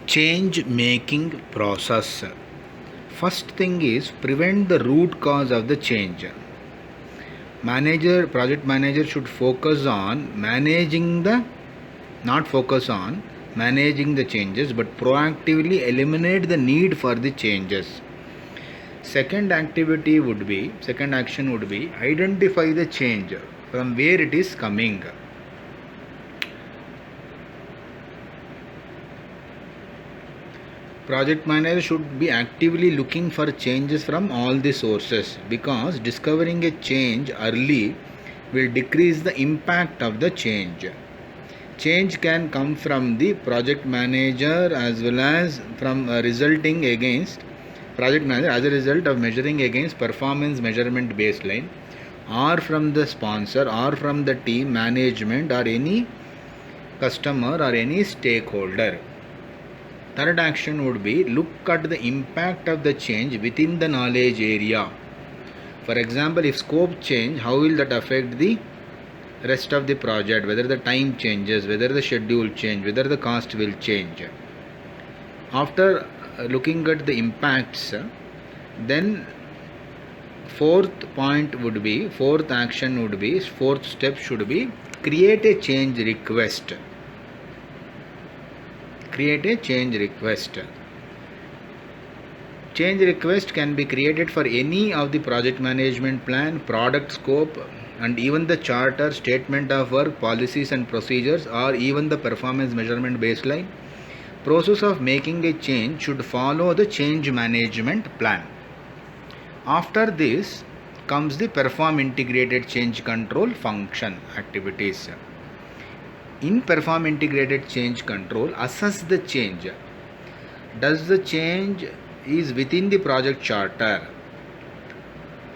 Change making process. First thing is prevent the root cause of the change. Project manager should focus on not focus on managing the changes, but proactively eliminate the need for the changes. Second action would be identify the change from where it is coming. Project manager should be actively looking for changes from all the sources, because discovering a change early will decrease the impact of the change. Change can come from the project manager as well as from resulting against project manager as a result of measuring against performance measurement baseline, or from the sponsor, or from the team management, or any customer or any stakeholder. Third action would be look at the impact of the change within the knowledge area. For example, if scope change, how will that affect the rest of the project, whether the time changes, whether the schedule change, whether the cost will change. After looking at the impacts, then fourth step should be create a change request. Change request can be created for any of the project management plan, product scope, and even the charter, statement of work, policies and procedures, or even the performance measurement baseline. Process of making a change should follow the change management plan. After this comes the perform integrated change control function activities. In perform integrated change control, assess the change. Does the change is within the project charter,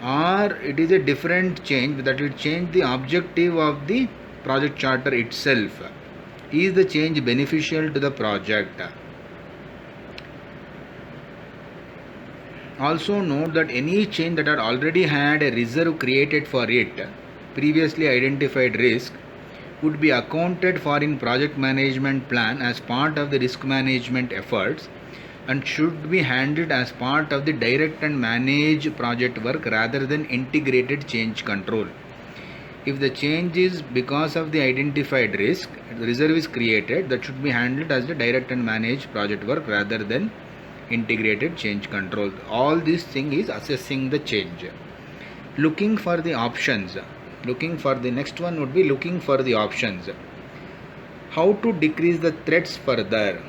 or it is a different change that will change the objective of the project charter itself? Is the change beneficial to the project? Also note that any change that had already had a reserve created for it, previously identified risk, would be accounted for in project management plan as part of the risk management efforts, and should be handled as part of the direct and manage project work rather than integrated change control. If the change is because of the identified risk, the reserve is created, that should be handled as the direct and manage project work rather than integrated change control. All this thing is assessing the change. Looking for the options. Next one would be looking for the options. How to decrease the threats further,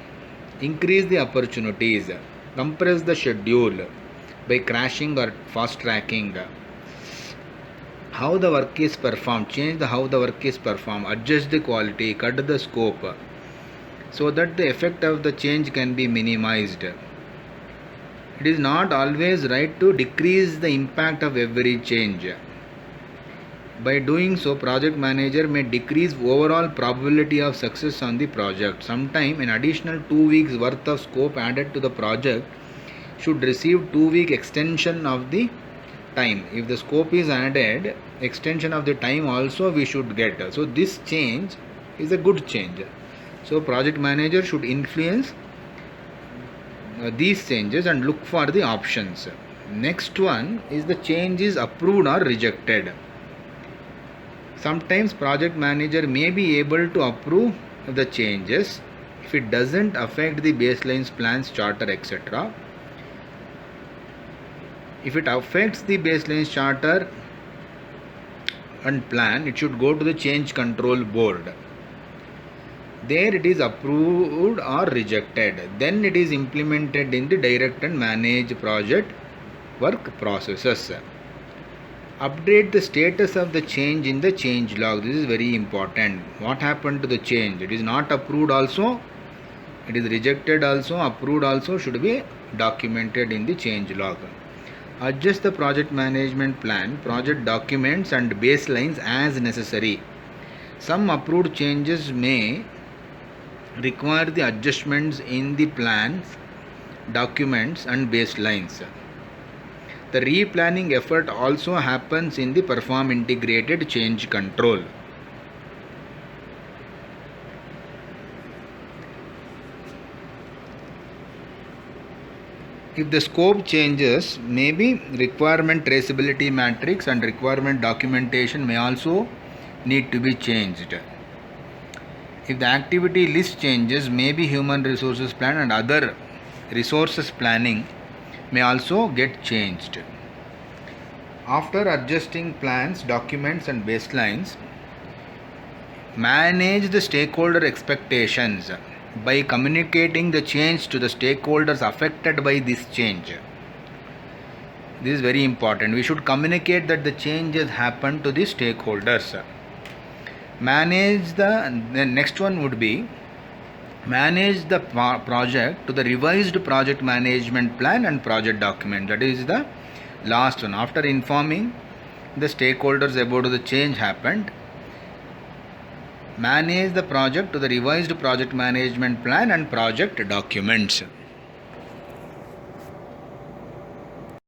increase the opportunities, compress the schedule by crashing or fast tracking. How the work is performed, change how the work is performed, adjust the quality, cut the scope, so that the effect of the change can be minimized. It is not always right to decrease the impact of every change. By doing so, project manager may decrease overall probability of success on the project. Sometime an additional 2 weeks worth of scope added to the project should receive 2-week extension of the time. If the scope is added, extension of the time also we should get. So this change is a good change. So project manager should influence these changes and look for the options. Next one is the change is approved or rejected. Sometimes project manager may be able to approve the changes if it doesn't affect the baselines, plans, charter, etc. If it affects the baselines, charter and plan, it should go to the change control board. There it is approved or rejected. Then it is implemented in the direct and manage project work processes. Update the status of the change in the change log. This is very important. What happened to the change? It is not approved also, it is rejected also, approved also, should be documented in the change log. Adjust the project management plan, project documents and baselines as necessary. Some approved changes may require the adjustments in the plans, documents and baselines. The replanning effort also happens in the perform integrated change control. If the scope changes, maybe requirement traceability matrix and requirement documentation may also need to be changed. If the activity list changes, maybe human resources plan and other resources planning may also get changed. After adjusting plans, documents and baselines, manage the stakeholder expectations by communicating the change to the stakeholders affected by this change. This is very important. We should communicate that the change has happened to the stakeholders. The next one would be manage the project to the revised project management plan and project document. That is the last one. After informing the stakeholders about the change happened, manage the project to the revised project management plan and project documents.